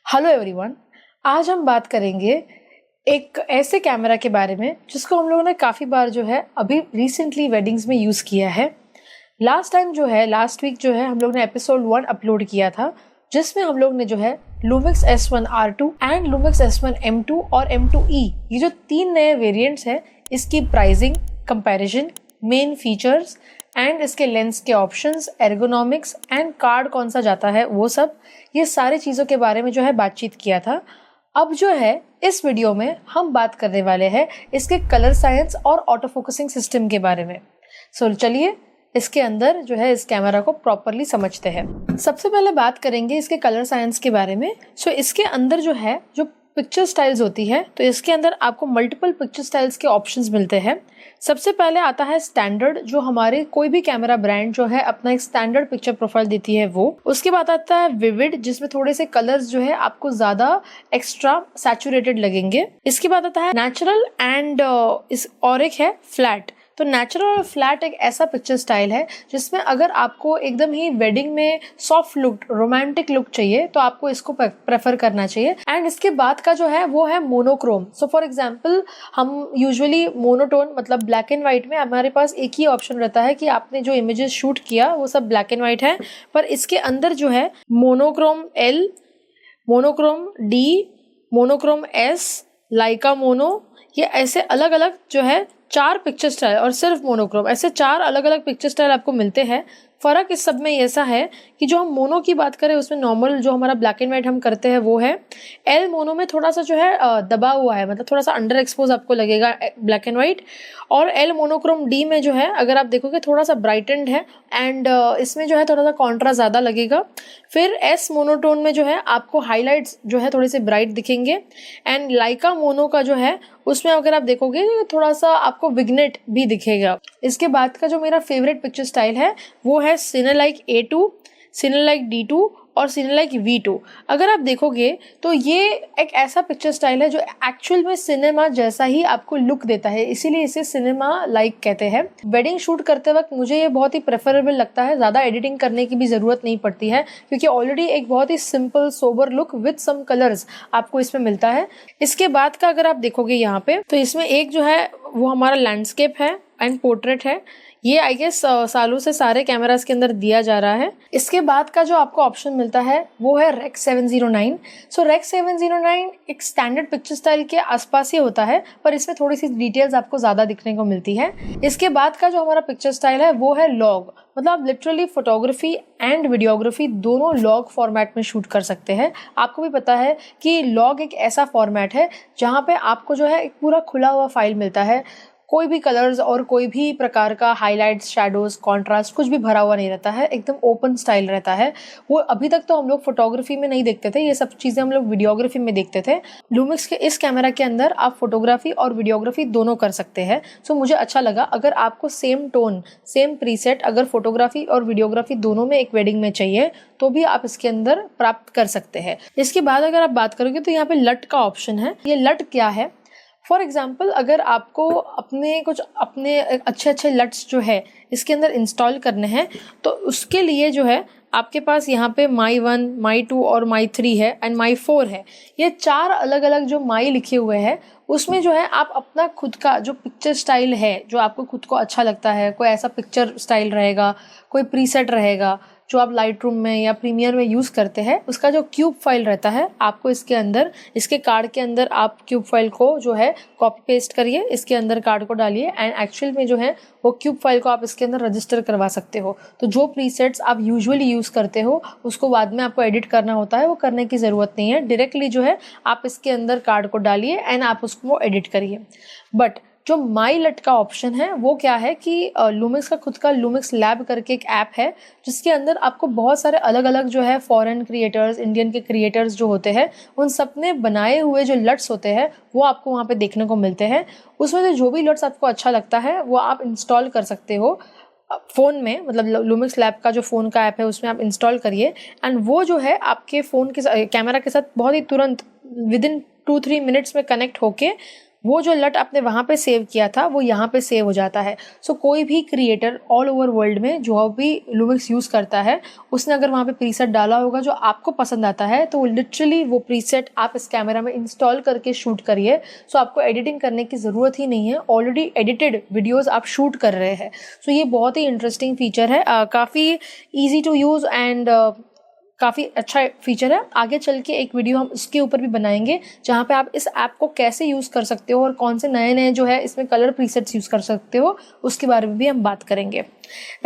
Hello everyone. आज हम बात करेंगे एक ऐसे कैमरा के बारे में जिसको हम लोगों ने काफ़ी बार अभी रिसेंटली वेडिंग्स में यूज़ किया है। लास्ट वीक हम लोग ने एपिसोड 1 अपलोड किया था, जिसमें हम लोग ने Lumix S1R2 and Lumix S1M2 और M2E ये जो 3 नए वेरिएंट्स हैं, इसकी pricing, comparison, main features and इसके लेंस के ऑप्शंस, एर्गोनॉमिक्स एंड कार्ड कौन सा जाता है, वो सब ये सारी चीज़ों के बारे में बातचीत किया था। अब इस वीडियो में हम बात करने वाले हैं इसके कलर साइंस और ऑटो फोकसिंग सिस्टम के बारे में। सो चलिए इसके अंदर इस कैमरा को प्रॉपरली समझते हैं। सबसे पहले बात करेंगे इसके कलर साइंस के बारे में। सो इसके अंदर जो पिक्चर स्टाइल्स होती है, तो इसके अंदर आपको मल्टीपल पिक्चर स्टाइल्स के ऑप्शंस मिलते हैं। सबसे पहले आता है स्टैंडर्ड, जो हमारे कोई भी कैमरा ब्रांड अपना एक स्टैंडर्ड पिक्चर प्रोफाइल देती है वो। उसके बाद आता है विविड, जिसमें थोड़े से कलर्स आपको ज्यादा एक्स्ट्रा सैचुरेटेड लगेंगे। इसके बाद आता है नेचुरल एंड और एक है फ्लैट। तो नेचुरल और फ्लैट एक ऐसा पिक्चर स्टाइल है जिसमें अगर आपको एकदम ही वेडिंग में सॉफ्ट लुक, रोमांटिक लुक चाहिए तो आपको इसको प्रेफर करना चाहिए। एंड इसके बाद का वो है मोनोक्रोम। सो फॉर एग्जांपल हम यूजुअली मोनोटोन मतलब ब्लैक एंड व्हाइट में हमारे पास एक ही ऑप्शन रहता है कि आपने जो इमेजेस शूट किया वो सब ब्लैक एंड व्हाइट है, पर इसके अंदर monochrome L, monochrome D, monochrome S, लाइका मोनो, ये ऐसे अलग अलग 4 पिक्चर स्टाइल और सिर्फ मोनोक्रोम, ऐसे 4 अलग अलग पिक्चर स्टाइल आपको मिलते हैं। फर्क इस सब में ऐसा है कि जो हम मोनो की बात करें उसमें नॉर्मल जो हमारा ब्लैक एंड व्हाइट हम करते हैं वो है। एल मोनो में थोड़ा सा दबा हुआ है, मतलब थोड़ा सा अंडर एक्सपोज आपको लगेगा ब्लैक एंड व्हाइट। और एल मोनोक्रोम डी में अगर आप देखोगे थोड़ा सा ब्राइटेंड है एंड इसमें थोड़ा सा कॉन्ट्रास्ट ज़्यादा लगेगा। फिर एस मोनोटोन में आपको हाईलाइट्स थोड़े से ब्राइट दिखेंगे। एंड लाइका मोनो का उसमें अगर आप देखोगे थोड़ा सा आपको विग्नेट भी दिखेगा। इसके बाद का जो मेरा फेवरेट पिक्चर स्टाइल है वो है सिनेलाइक A2, सिनेलाइक D2 और सिनेलाइक V2। अगर आप देखोगे तो ये एक ऐसा पिक्चर स्टाइल है जो एक्चुअल में सिनेमा जैसा ही आपको लुक देता है, इसीलिए इसे सिनेमा लाइक कहते हैं। वेडिंग शूट करते वक्त मुझे ये बहुत ही प्रेफरेबल लगता है, ज़्यादा एडिटिंग करने की भी ज़रूरत नहीं पड़ती है, क्योंकि ऑलरेडी एक बहुत ही simple sober look with some colours आपको इसमें मिलता है। इसके बाद का अगर आप देखोगे यहाँ पे तो इसमें एक वो हमारा लैंडस्केप है एंड पोर्ट्रेट है। ये आई गेस सालों से सारे कैमरास के अंदर दिया जा रहा है। इसके बाद का जो आपको ऑप्शन मिलता है वो है रेक्स 709। सो रेक्स 709 एक स्टैंडर्ड पिक्चर स्टाइल के आसपास ही होता है, पर इसमें थोड़ी सी डिटेल्स आपको ज़्यादा दिखने को मिलती है। इसके बाद का जो हमारा पिक्चर स्टाइल है वो है लॉग, मतलब आप लिटरली फोटोग्राफी एंड वीडियोग्राफी दोनों लॉग फॉर्मेट में शूट कर सकते हैं। आपको भी पता है कि लॉग एक ऐसा फॉर्मेट है जहाँ पे आपको एक पूरा खुला हुआ फाइल मिलता है, कोई भी कलर्स और कोई भी प्रकार का हाइलाइट्स, शैडोज, कॉन्ट्रास्ट कुछ भी भरा हुआ नहीं रहता है, एकदम ओपन स्टाइल रहता है। वो अभी तक तो हम लोग फोटोग्राफी में नहीं देखते थे, ये सब चीज़ें हम लोग वीडियोग्राफी में देखते थे। लूमिक्स के इस कैमरा के अंदर आप फोटोग्राफी और वीडियोग्राफी दोनों कर सकते हैं। सो मुझे अच्छा लगा, अगर आपको सेम टोन, सेम प्रीसेट अगर फोटोग्राफी और वीडियोग्राफी दोनों में एक वेडिंग में चाहिए तो भी आप इसके अंदर प्राप्त कर सकते हैं। इसके बाद अगर आप बात करोगे तो यहाँ पे लट का ऑप्शन है। ये लट क्या है? फॉर एग्जाम्पल अगर आपको अपने अच्छे लट्स इसके अंदर इंस्टॉल करने हैं तो उसके लिए आपके पास यहाँ पे माई 1, माई 2 और माई 3 है एंड माई 4 है। ये 4 अलग अलग जो माई लिखे हुए हैं उसमें आप अपना खुद का जो पिक्चर स्टाइल है, जो आपको खुद को अच्छा लगता है, कोई ऐसा पिक्चर स्टाइल रहेगा, कोई प्रीसेट रहेगा जो आप लाइट रूम में या प्रीमियर में यूज़ करते हैं, उसका जो क्यूब फाइल रहता है आपको इसके अंदर, इसके कार्ड के अंदर आप क्यूब फाइल को कॉपी पेस्ट करिए, इसके अंदर कार्ड को डालिए एंड एक्चुअल में वो क्यूब फाइल को आप इसके अंदर रजिस्टर करवा सकते हो। तो जो प्रीसेट्स आप यूजुअली यूज़ करते हो उसको बाद में आपको एडिट करना होता है, वो करने की ज़रूरत नहीं है। डायरेक्टली आप इसके अंदर कार्ड को डालिए एंड आप उसको एडिट करिए। बट जो माई लट का ऑप्शन है वो क्या है कि लूमिक्स का खुद का लूमिक्स लैब करके एक ऐप है, जिसके अंदर आपको बहुत सारे अलग अलग फॉरेन क्रिएटर्स, इंडियन के क्रिएटर्स जो होते हैं, उन सब ने बनाए हुए जो लट्स होते हैं वो आपको वहाँ पे देखने को मिलते हैं। उसमें से जो भी लट्स आपको अच्छा लगता है वो आप इंस्टॉल कर सकते हो फ़ोन में, मतलब लूमिक्स लैब का जो फ़ोन का ऐप है उसमें आप इंस्टॉल करिए एंड वो आपके फ़ोन के कैमरा के साथ बहुत ही तुरंत विदिन 2-3 मिनट्स में कनेक्ट होके वो जो लट आपने वहाँ पे सेव किया था वो यहाँ पे सेव हो जाता है। सो कोई भी क्रिएटर ऑल ओवर वर्ल्ड में जो भी लुमिक्स यूज़ करता है उसने अगर वहाँ पे प्रीसेट डाला होगा जो आपको पसंद आता है तो लिटरली वो प्रीसेट आप इस कैमरा में इंस्टॉल करके शूट करिए। सो आपको एडिटिंग करने की ज़रूरत ही नहीं है, ऑलरेडी एडिटेड वीडियोज़ आप शूट कर रहे हैं। सो ये बहुत ही इंटरेस्टिंग फीचर है, काफ़ी ईजी टू यूज़ एंड काफ़ी अच्छा फीचर है। आगे चल के एक वीडियो हम उसके ऊपर भी बनाएंगे जहाँ पे आप इस ऐप को कैसे यूज़ कर सकते हो और कौन से नए नए जो है इसमें कलर प्रीसेट्स यूज़ कर सकते हो उसके बारे में भी हम बात करेंगे।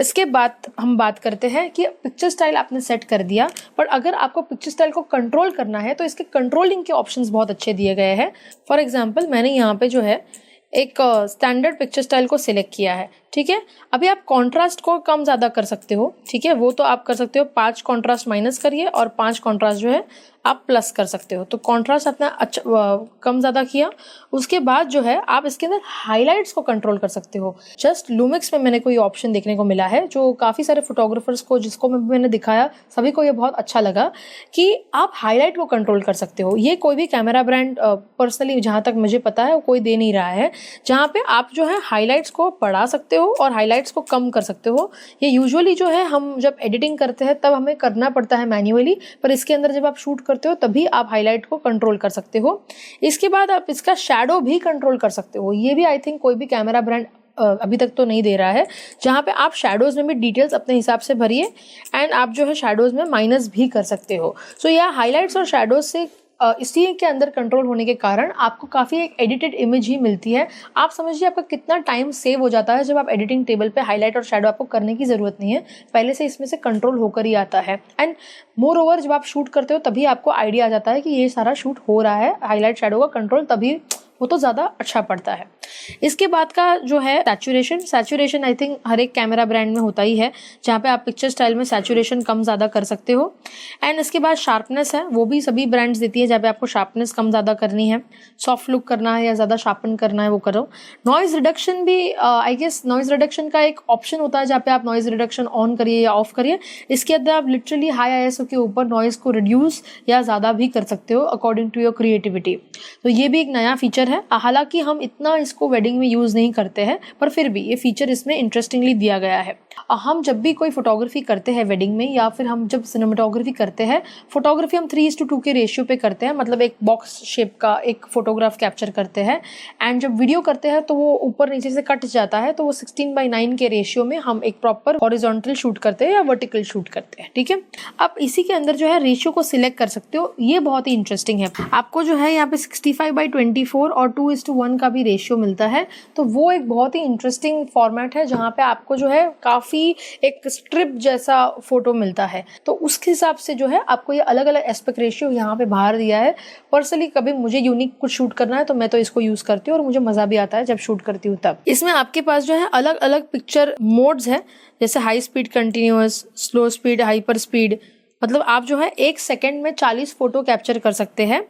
इसके बाद हम बात करते हैं कि पिक्चर स्टाइल आपने सेट कर दिया, पर अगर आपको पिक्चर स्टाइल को कंट्रोल करना है तो इसके कंट्रोलिंग के ऑप्शंस बहुत अच्छे दिए गए हैं। फॉर एग्जाम्पल मैंने यहाँ पे जो है एक स्टैंडर्ड पिक्चर स्टाइल को सिलेक्ट किया है, ठीक है। अभी आप कॉन्ट्रास्ट को कम ज़्यादा कर सकते हो, ठीक है, वो तो आप कर सकते हो। 5 कॉन्ट्रास्ट माइनस करिए और 5 कॉन्ट्रास्ट जो है आप प्लस कर सकते हो। तो कॉन्ट्रास्ट अपना अच्छा कम ज़्यादा किया। उसके बाद जो है आप इसके अंदर हाइलाइट्स को कंट्रोल कर सकते हो। जस्ट लुमिक्स में मैंने कोई ऑप्शन देखने को मिला है जो काफ़ी सारे फोटोग्राफर्स को, जिसको मैंने दिखाया, सभी को ये बहुत अच्छा लगा कि आप हाईलाइट को कंट्रोल कर सकते हो। ये कोई भी कैमरा ब्रांड पर्सनली जहाँ तक मुझे पता है वो कोई दे नहीं रहा है, जहाँ पे आप जो है हाईलाइट्स को बढ़ा सकते हो और हाइलाइट्स को कम कर सकते हो। ये यूजुअली जो है हम जब एडिटिंग करते हैं तब हमें करना पड़ता है मैन्युअली, पर इसके अंदर जब आप शूट करते हो तभी आप हाईलाइट को कंट्रोल कर सकते हो। इसके बाद आप इसका शैडो भी कंट्रोल कर सकते हो। ये भी आई थिंक कोई भी कैमरा ब्रांड अभी तक तो नहीं दे रहा है, जहाँ पे आप शैडोज में भी डिटेल्स अपने हिसाब से भरिए एंड आप जो है शैडोज में माइनस भी कर सकते हो। सो यह हाइलाइट्स और शैडोज से इसी के अंदर कंट्रोल होने के कारण आपको काफ़ी एक एडिटेड इमेज ही मिलती है। आप समझिए आपका कितना टाइम सेव हो जाता है जब आप एडिटिंग टेबल पे हाईलाइट और शैडो आपको करने की ज़रूरत नहीं है, पहले से इसमें से कंट्रोल होकर ही आता है। एंड मोर ओवर जब आप शूट करते हो तभी आपको आइडिया आ जाता है कि ये सारा शूट हो रहा है, हाईलाइट शैडो का कंट्रोल तभी वो तो ज़्यादा अच्छा पड़ता है। इसके बाद का जो है सैचुरेशन आई थिंक हर एक कैमरा ब्रांड में होता ही है, जहाँ पे आप पिक्चर स्टाइल में सैचुरेशन कम ज़्यादा कर सकते हो। एंड इसके बाद शार्पनेस है, वो भी सभी ब्रांड्स देती है, जहाँ पे आपको शार्पनेस कम ज़्यादा करनी है, सॉफ्ट लुक करना है या ज़्यादा शार्पन करना है वो करो। नॉइज़ रिडक्शन भी आई गेस नॉइज़ रिडक्शन का एक ऑप्शन होता है जहाँ पे आप नॉइज़ रिडक्शन ऑन करिए या ऑफ करिए। इसके अंदर आप लिटरली हाई ISO के ऊपर नॉइज़ को रिड्यूस या ज़्यादा भी कर सकते हो अकॉर्डिंग टू योर क्रिएटिविटी। तो ये भी एक नया फीचर है। हालांकि हम इतना इसको वेडिंग में यूज़ नहीं करते हैं, पर फिर भी ये फीचर इसमें इंटरेस्टिंगली दिया गया है। हम जब भी कोई फोटोग्राफी करते हैं वेडिंग में या फिर हम जब सिनेमेटोग्राफी करते हैं, फोटोग्राफी हम 3:2 के रेशियो पे करते हैं, मतलब एक बॉक्स शेप का एक फोटोग्राफ कैप्चर करते हैं। एंड जब वीडियो करते हैं तो वो ऊपर नीचे से कट जाता है, तो वो 16:9 के रेशियो में हम एक प्रॉपर हॉरिजॉन्टल शूट करते हैं या वर्टिकल शूट करते हैं, ठीक है। अब इसी के अंदर जो है रेशियो को सिलेक्ट कर सकते हो, ये बहुत ही इंटरेस्टिंग है। आपको जो है यहाँ पे 65/24 और 2:1 का भी रेशियो मिलता है, तो वो एक बहुत ही इंटरेस्टिंग फॉर्मेट है जहाँ पे आपको जो है काफ़ी एक स्ट्रिप जैसा फोटो मिलता है। तो उसके हिसाब से जो है आपको ये अलग अलग एस्पेक्ट रेशियो यहाँ पे बाहर दिया है। पर्सनली कभी मुझे यूनिक कुछ शूट करना है तो मैं तो इसको यूज़ करती हूँ और मुझे मज़ा भी आता है जब शूट करती हूँ तब। इसमें आपके पास जो है अलग अलग पिक्चर मोड्स है, जैसे high speed, continuous, slow speed, hyper speed. मतलब आप जो है 1 सेकेंड में 40 फोटो कैप्चर कर सकते हैं।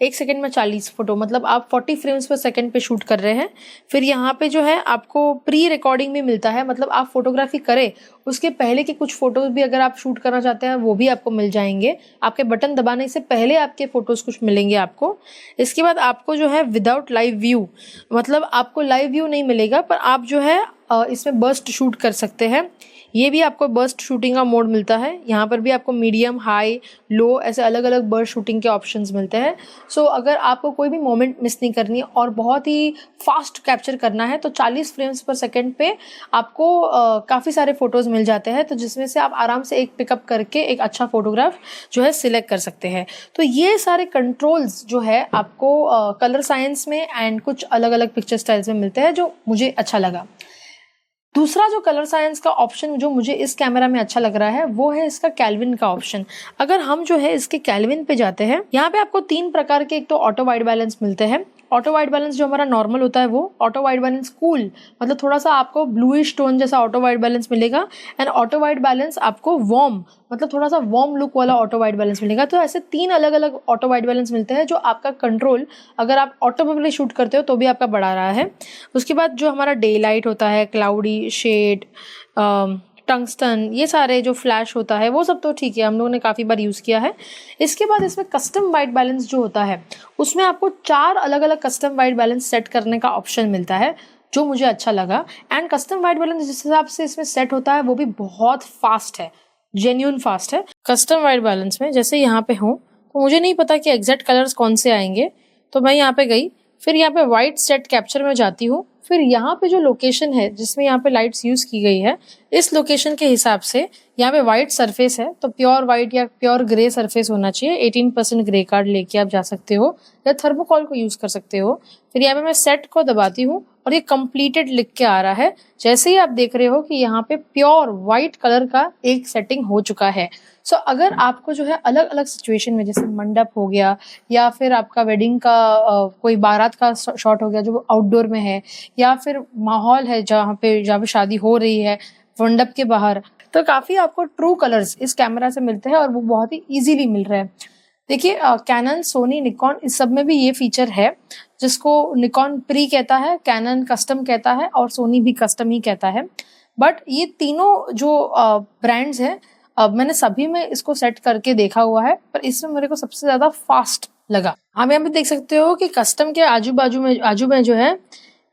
1 सेकेंड में 40 फोटो मतलब आप 40 फ्रेम्स पर सेकेंड पे शूट कर रहे हैं। फिर यहाँ पे जो है आपको प्री रिकॉर्डिंग भी मिलता है, मतलब आप फोटोग्राफी करें उसके पहले के कुछ फोटोज भी अगर आप शूट करना चाहते हैं वो भी आपको मिल जाएंगे। आपके बटन दबाने से पहले आपके फोटोज कुछ मिलेंगे आपको। इसके बाद आपको जो है विदाउट लाइव व्यू, मतलब आपको लाइव व्यू नहीं मिलेगा, पर आप जो है इसमें बर्स्ट शूट कर सकते हैं। ये भी आपको बर्स्ट शूटिंग का मोड मिलता है। यहाँ पर भी आपको मीडियम, हाई, लो ऐसे अलग अलग बर्स्ट शूटिंग के ऑप्शंस मिलते हैं। सो अगर आपको कोई भी मोमेंट मिस नहीं करनी है और बहुत ही फास्ट कैप्चर करना है तो 40 फ्रेम्स पर सेकेंड पे आपको काफ़ी सारे फोटोज़ मिल जाते हैं, तो जिसमें से आप आराम से एक पिकअप करके एक अच्छा फोटोग्राफ जो है सिलेक्ट कर सकते हैं। तो ये सारे कंट्रोल्स जो है आपको कलर साइंस में एंड कुछ अलग अलग पिक्चर स्टाइल्स में मिलते हैं, जो मुझे अच्छा लगा। दूसरा जो कलर साइंस का ऑप्शन जो मुझे इस कैमरा में अच्छा लग रहा है वो है इसका कैल्विन का ऑप्शन। अगर हम जो है इसके कैल्विन पे जाते हैं, यहाँ पे आपको 3 प्रकार के एक तो ऑटो वाइट बैलेंस मिलते हैं। ऑटो वाइट बैलेंस जो हमारा नॉर्मल होता है वो, ऑटो वाइट बैलेंस कूल, मतलब थोड़ा सा आपको ब्लूइश टोन जैसा ऑटो वाइट बैलेंस मिलेगा। एंड ऑटो वाइट बैलेंस आपको वार्म, मतलब थोड़ा सा वार्म लुक वाला ऑटो वाइट बैलेंस मिलेगा। तो ऐसे 3 अलग अलग ऑटो वाइट बैलेंस मिलते हैं जो आपका कंट्रोल अगर आप ऑटो पे शूट करते हो तो भी आपका बढ़ा रहा है। उसके बाद जो हमारा डे लाइट होता है, क्लाउडी, शेड, टंगस्टन, ये सारे जो फ्लैश होता है वो सब तो ठीक है, हम लोगों ने काफ़ी बार यूज़ किया है। इसके बाद इसमें कस्टम वाइट बैलेंस जो होता है उसमें आपको 4 अलग अलग कस्टम वाइट बैलेंस सेट करने का ऑप्शन मिलता है, जो मुझे अच्छा लगा। एंड कस्टम वाइट बैलेंस जिस हिसाब से इसमें सेट होता है वो भी बहुत फास्ट है, जेन्यून फास्ट है। कस्टम वाइट बैलेंस में जैसे यहाँ पे हूँ तो मुझे नहीं पता कि एग्जैक्ट कलर्स कौन से आएंगे, तो मैं यहाँ पे गई, फिर यहाँ पे वाइट सेट कैप्चर में जाती हूँ, फिर यहाँ पे जो लोकेशन है जिसमें यहाँ पे लाइट्स यूज की गई है, इस लोकेशन के हिसाब से यहाँ पे वाइट सरफेस है तो प्योर वाइट या प्योर ग्रे सरफेस होना चाहिए। 18% ग्रे कार्ड लेके आप जा सकते हो या थर्मोकॉल को यूज कर सकते हो। फिर यहाँ पे मैं सेट को दबाती हूँ और ये कंप्लीटेड लिख के आ रहा है। जैसे ही आप देख रहे हो कि यहाँ पे प्योर वाइट कलर का एक सेटिंग हो चुका है। सो अगर आपको जो है अलग अलग सिचुएशन में, जैसे मंडप हो गया या फिर आपका वेडिंग का कोई बारात का शॉट हो गया जो आउटडोर में है, या फिर माहौल है जहाँ पे शादी हो रही है मंडप के बाहर, तो काफ़ी आपको ट्रू कलर्स इस कैमरा से मिलते हैं और वो बहुत ही इजीली मिल रहे हैं। देखिए कैनन, सोनी, निकॉन, इस सब में भी ये फीचर है, जिसको निकॉन प्री कहता है, कैनन कस्टम कहता है और सोनी भी कस्टम ही कहता है। बट ये तीनों जो ब्रांड्स हैं, अब मैंने सभी में इसको सेट करके देखा हुआ है, पर इसमें मेरे को सबसे ज़्यादा फास्ट लगा। आप यहाँ पे देख सकते हो कि कस्टम के आजू में जो है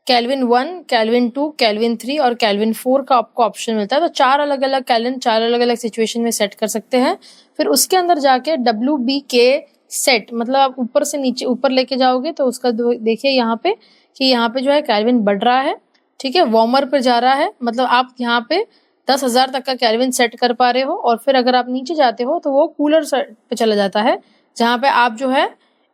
केल्विन 1, केल्विन 2, केल्विन 3 और केल्विन 4 का आपको ऑप्शन मिलता है। तो 4 अलग अलग केल्विन 4 अलग अलग सिचुएशन में सेट कर सकते हैं। फिर उसके अंदर जाके WBK सेट, मतलब आप ऊपर से नीचे ऊपर लेके जाओगे तो उसका देखिए यहाँ पे कि यहाँ पे जो है केल्विन बढ़ रहा है, ठीक है, वार्मर पे जा रहा है, मतलब आप यहाँ पे 10,000 तक का केल्विन सेट कर पा रहे हो। और फिर अगर आप नीचे जाते हो तो वो कूलर पे चला जाता है, जहाँ पे आप जो है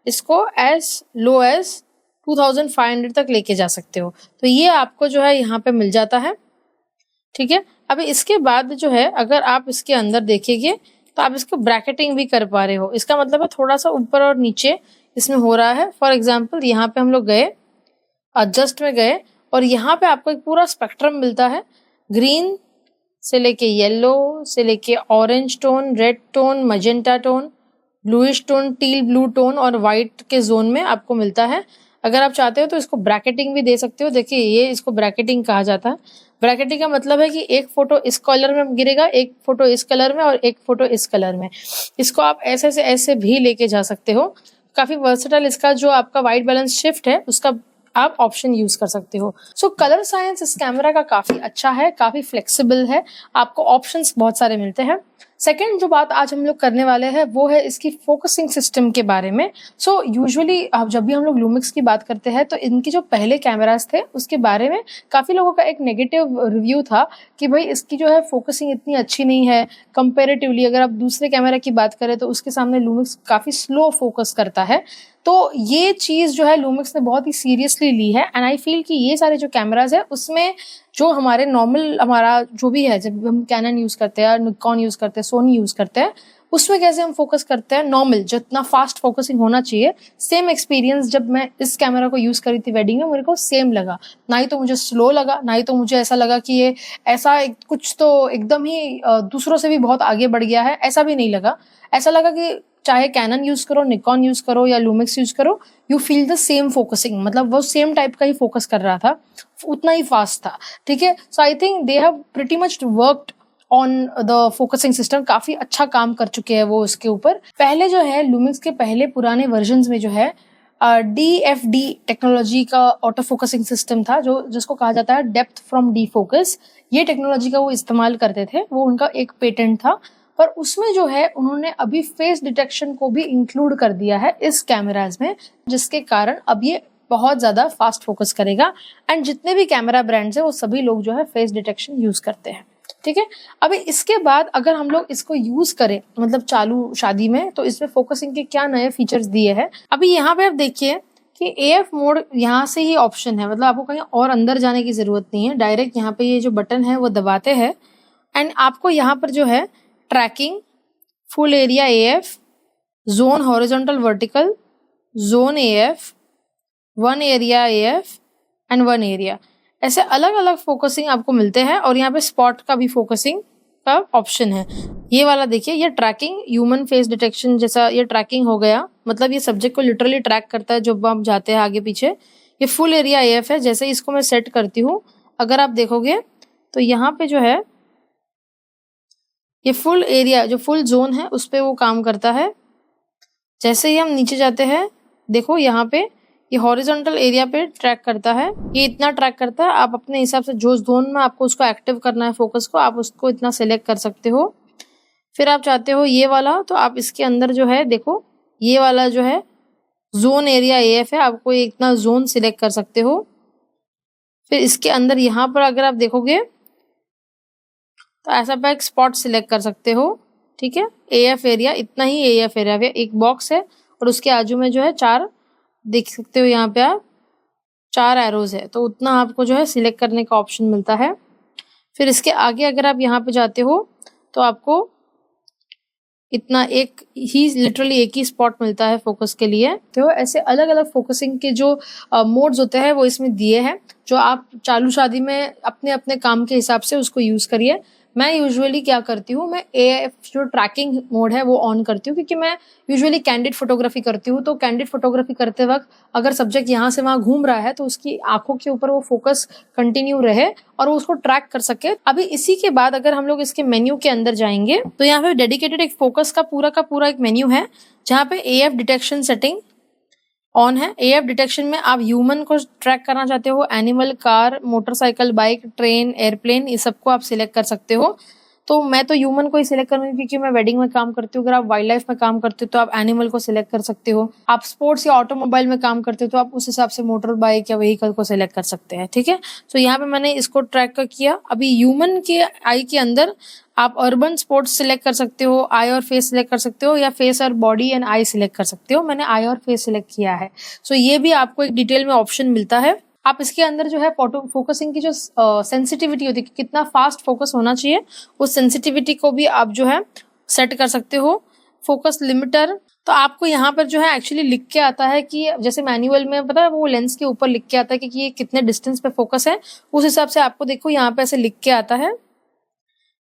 इसको एज लो एज 2500 तक लेके जा सकते हो। तो ये आपको जो है यहाँ पे मिल जाता है, ठीक है। अभी इसके बाद जो है अगर आप इसके अंदर देखेंगे तो आप इसको ब्रैकेटिंग भी कर पा रहे हो। इसका मतलब है थोड़ा सा ऊपर और नीचे इसमें हो रहा है। फॉर एग्जाम्पल यहाँ पे हम लोग गए, एडजस्ट में गए और यहाँ पे आपको एक पूरा स्पेक्ट्रम मिलता है, ग्रीन से लेके येलो से लेके orange tone, red tone, magenta tone, bluish tone, teal blue tone और व्हाइट के जोन में आपको मिलता है। अगर आप चाहते हो तो इसको ब्रैकेटिंग भी दे सकते हो। देखिए ये इसको ब्रैकेटिंग कहा जाता है। ब्रैकेटिंग का मतलब है कि एक फोटो इस कलर में गिरेगा, एक फोटो इस कलर में और एक फोटो इस कलर में। इसको आप ऐसे से ऐसे भी लेके जा सकते हो। काफी वर्सेटाइल इसका जो आपका वाइट बैलेंस शिफ्ट है उसका आप ऑप्शन यूज कर सकते हो। सो कलर साइंस इस कैमरा का काफी अच्छा है, काफी फ्लेक्सिबल है, आपको ऑप्शंस बहुत सारे मिलते हैं। सेकेंड जो बात आज हम लोग करने वाले हैं वो है इसकी फोकसिंग सिस्टम के बारे में। सो यूजुअली जब भी हम लोग लूमिक्स की बात करते हैं तो इनके जो पहले कैमरास थे उसके बारे में काफ़ी लोगों का एक नेगेटिव रिव्यू था कि भाई इसकी जो है फोकसिंग इतनी अच्छी नहीं है कंपेरेटिवली। अगर आप दूसरे कैमरा की बात करें तो उसके सामने लूमिक्स काफ़ी स्लो फोकस करता है। तो ये चीज़ जो है लूमिक्स ने बहुत ही सीरियसली ली है एंड आई फील कि ये सारे जो कैमराज है उसमें जो हमारे नॉर्मल हमारा जो भी है, जब हम कैनन यूज़ करते हैं, निकॉन यूज़ करते हैं, सोनी यूज़ करते हैं, उसमें कैसे हम फोकस करते हैं नॉर्मल जितना फास्ट फोकसिंग होना चाहिए, सेम एक्सपीरियंस जब मैं इस कैमरा को यूज़ करी थी वेडिंग में मेरे को सेम लगा। ना ही तो मुझे स्लो लगा, ना ही तो मुझे ऐसा लगा कि ये ऐसा कुछ तो एकदम ही दूसरों से भी बहुत आगे बढ़ गया है, ऐसा भी नहीं लगा। ऐसा लगा कि चाहे कैनन यूज करो, निकॉन यूज करो या लूमिक्स यूज करो, you feel the same focusing, मतलब वो सेम टाइप का ही फोकस कर रहा था, उतना ही फास्ट था, ठीक है। So I think they have pretty much worked on the focusing system, काफी अच्छा काम कर चुके हैं वो इसके ऊपर। पहले जो है लूमिक्स के पहले पुराने वर्जन्स में जो है DFD टेक्नोलॉजी का ऑटो फोकसिंग सिस्टम था, जो जिसको कहा जाता है डेप्थ फ्रॉम डी फोकस। ये टेक्नोलॉजी का वो इस्तेमाल करते थे, वो उनका एक पेटेंट था। पर उसमें जो है उन्होंने अभी फेस डिटेक्शन को भी इंक्लूड कर दिया है इस कैमराज में, जिसके कारण अब ये बहुत ज्यादा फास्ट फोकस करेगा। एंड जितने भी कैमरा ब्रांड्स है वो सभी लोग जो है फेस डिटेक्शन यूज करते हैं, ठीक है। अभी इसके बाद अगर हम लोग इसको यूज करें मतलब चालू शादी में, तो इसमें फोकसिंग के क्या नए फीचर्स दिए हैं। अभी यहाँ पे आप देखिए कि AF मोड यहाँ से ही ऑप्शन है, मतलब आपको कहीं और अंदर जाने की जरूरत नहीं है। डायरेक्ट यहाँ पे ये जो बटन है वो दबाते हैं एंड आपको यहाँ पर जो है tracking, full area AF, zone horizontal vertical, zone AF, one area AF and one area, ऐसे अलग अलग फोकसिंग आपको मिलते हैं। और यहाँ पे स्पॉट का भी फोकसिंग का ऑप्शन है। ये वाला देखिए, ये ट्रैकिंग ह्यूमन फेस डिटेक्शन जैसा ये ट्रैकिंग हो गया, मतलब ये सब्जेक्ट को लिटरली ट्रैक करता है जब आप जाते हैं आगे पीछे। ये फुल एरिया AF है। जैसे इसको मैं सेट करती हूँ, अगर आप देखोगे तो यहाँ पे जो है ये फुल एरिया जो फुल जोन है उस पे वो काम करता है। जैसे ही हम नीचे जाते हैं देखो यहाँ पे ये हॉरिजॉन्टल एरिया पे ट्रैक करता है, ये इतना ट्रैक करता है। आप अपने हिसाब से जो जोन में आपको उसको एक्टिव करना है फोकस को, आप उसको इतना सिलेक्ट कर सकते हो। फिर आप चाहते हो ये वाला, तो आप इसके अंदर जो है देखो ये वाला जो है जोन एरिया AF है, आपको इतना जोन सिलेक्ट कर सकते हो। फिर इसके अंदर यहाँ पर अगर आप देखोगे तो ऐसा पे एक स्पॉट सिलेक्ट कर सकते हो, ठीक है। AF एरिया, इतना ही AF एरिया है, एक बॉक्स है और उसके आजू में जो है 4 देख सकते हो यहाँ पे आप 4 एरोज है, तो उतना आपको जो है सिलेक्ट करने का ऑप्शन मिलता है। फिर इसके आगे अगर आप यहाँ पे जाते हो तो आपको इतना एक ही लिटरली एक ही स्पॉट मिलता है फोकस के लिए। तो ऐसे अलग अलग फोकसिंग के जो मोड्स होते हैं वो इसमें दिए हैं, जो आप चालू शादी में अपने अपने काम के हिसाब से उसको यूज करिए। मैं यूजुअली क्या करती हूँ, मैं AF जो ट्रैकिंग मोड है वो ऑन करती हूँ, क्योंकि मैं यूजुअली कैंडिड फोटोग्राफी करती हूँ। तो कैंडिड फोटोग्राफी करते वक्त अगर सब्जेक्ट यहाँ से वहाँ घूम रहा है तो उसकी आंखों के ऊपर वो फोकस कंटिन्यू रहे और वो उसको ट्रैक कर सके। अभी इसी के बाद अगर हम लोग इसके मेन्यू के अंदर जाएंगे तो यहाँ पे डेडिकेटेड एक फोकस का पूरा एक मेन्यू है, जहाँ पे AF डिटेक्शन सेटिंग ऑन है। AF डिटेक्शन में आप ह्यूमन को ट्रैक करना चाहते हो, animal, car, motorcycle, bike, train, airplane, ये सबको आप सिलेक्ट कर सकते हो। तो मैं तो ह्यूमन को ही सिलेक्ट करूंगी क्योंकि मैं वेडिंग में काम करती हूँ। अगर आप वाइल्ड लाइफ में काम करते हो तो आप एनिमल को सिलेक्ट कर सकते हो। आप स्पोर्ट्स या ऑटोमोबाइल में काम करते हो तो आप उस हिसाब से मोटर बाइक या व्हीकल को सिलेक्ट कर सकते हैं, ठीक है। तो यहाँ पे मैंने इसको ट्रैक कर किया। अभी ह्यूमन के आई के अंदर आप अर्बन स्पोर्ट्स सिलेक्ट कर सकते हो, आई और फेस सिलेक्ट कर सकते हो, या फेस और बॉडी एंड आई सिलेक्ट कर सकते हो। मैंने आई और फेस सिलेक्ट किया है। सो ये भी आपको एक डिटेल में ऑप्शन मिलता है। आप इसके अंदर जो है फोटो फोकसिंग की जो सेंसिटिविटी होती है कि कितना फास्ट फोकस होना चाहिए, उस सेंसिटिविटी को भी आप जो है सेट कर सकते हो। फोकस लिमिटर, तो आपको यहाँ पर जो है एक्चुअली लिख के आता है कि जैसे मैनुअल में पता है वो लेंस के ऊपर लिख के आता है कि ये कितने डिस्टेंस पे फोकस है, उस हिसाब से आपको देखो यहाँ पे ऐसे लिख के आता है।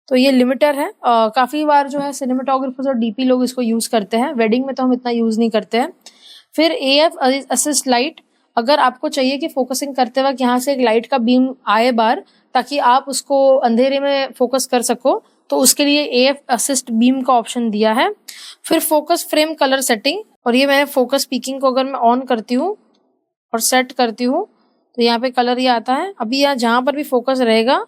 तो ये लिमिटर है। काफी बार जो है सिनेमेटोग्राफर्स और DP लोग इसको यूज करते हैं, वेडिंग में तो हम इतना यूज नहीं करते हैं। फिर AF असिस्ट लाइट, अगर आपको चाहिए कि फोकसिंग करते वक्त यहाँ से एक लाइट का बीम आए बार ताकि आप उसको अंधेरे में फोकस कर सको, तो उसके लिए AF असिस्ट बीम का ऑप्शन दिया है। फिर फोकस फ्रेम कलर सेटिंग, और ये मैं फोकस पीकिंग को अगर मैं ऑन करती हूँ और सेट करती हूँ तो यहाँ पे कलर ये आता है। अभी यहाँ जहाँ पर भी फोकस रहेगा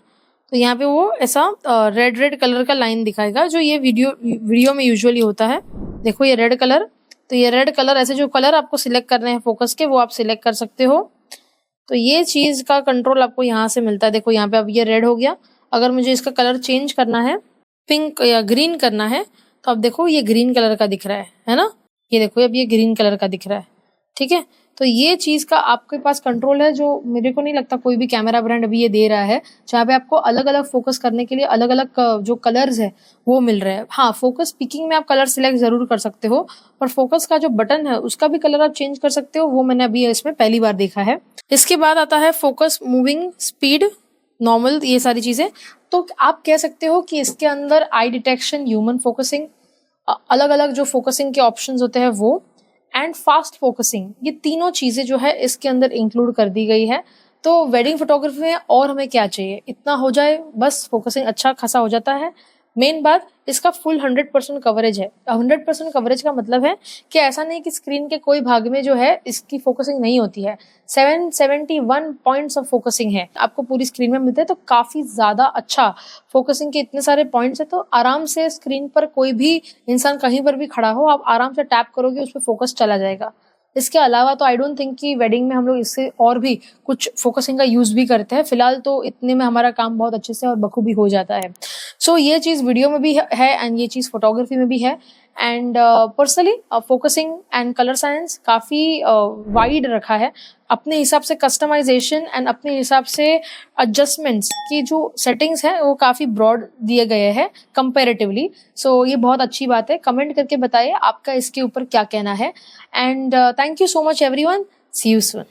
तो यहाँ पे वो ऐसा रेड कलर का लाइन दिखाएगा, जो ये वीडियो में यूजुअली होता है। देखो ये रेड कलर, तो ये रेड कलर, ऐसे जो कलर आपको सिलेक्ट करने हैं फोकस के वो आप सिलेक्ट कर सकते हो। तो ये चीज का कंट्रोल आपको यहाँ से मिलता है। देखो यहाँ पे अब ये रेड हो गया, अगर मुझे इसका कलर चेंज करना है, पिंक या ग्रीन करना है, तो अब देखो ये ग्रीन कलर का दिख रहा है ना, ये देखो अब ये ग्रीन कलर का दिख रहा है, ठीक है। तो ये चीज का आपके पास कंट्रोल है, जो मेरे को नहीं लगता कोई भी कैमरा ब्रांड अभी ये दे रहा है, जहाँ पे आपको अलग अलग फोकस करने के लिए अलग अलग जो कलर्स है वो मिल रहे हैं। हाँ, फोकस पिकिंग में आप कलर सिलेक्ट जरूर कर सकते हो, पर फोकस का जो बटन है उसका भी कलर आप चेंज कर सकते हो, वो मैंने अभी इसमें पहली बार देखा है। इसके बाद आता है फोकस मूविंग स्पीड, नॉर्मल, ये सारी चीजें। तो आप कह सकते हो कि इसके अंदर आई डिटेक्शन, ह्यूमन फोकसिंग, अलग अलग जो फोकसिंग के ऑप्शंस होते हैं वो, एंड फास्ट फोकसिंग, ये तीनों चीजें जो है इसके अंदर इंक्लूड कर दी गई है। तो वेडिंग फोटोग्राफी में और हमें क्या चाहिए, इतना हो जाए बस, फोकसिंग अच्छा खासा हो जाता है। मेन बात, इसका फुल 100% कवरेज है। 100% कवरेज का मतलब है कि ऐसा नहीं कि स्क्रीन के कोई भाग में जो है इसकी फोकसिंग नहीं होती है। 771 पॉइंट्स ऑफ फोकसिंग है, आपको पूरी स्क्रीन में मिलते हैं, तो काफी ज्यादा अच्छा फोकसिंग के इतने सारे पॉइंट्स है। तो आराम से स्क्रीन पर कोई भी इंसान कहीं पर भी खड़ा हो, आप आराम से टैप करोगे उस पर फोकस चला जाएगा। इसके अलावा तो आई डोंट थिंक कि वेडिंग में हम लोग इससे और भी कुछ फोकसिंग का यूज भी करते हैं। फिलहाल तो इतने में हमारा काम बहुत अच्छे से और बखूबी हो जाता है। सो ये चीज वीडियो में भी है एंड ये चीज फोटोग्राफी में भी है। And personally focusing and colour science काफी वाइड रखा है, अपने हिसाब से कस्टमाइजेशन एंड अपने हिसाब से एडजस्टमेंट्स की जो सेटिंग्स है वो काफी ब्रॉड दिए गए हैं कंपैरेटिवली। सो ये बहुत अच्छी बात है। कमेंट करके बताइए आपका इसके ऊपर क्या कहना है। And thank you so much everyone, see you soon.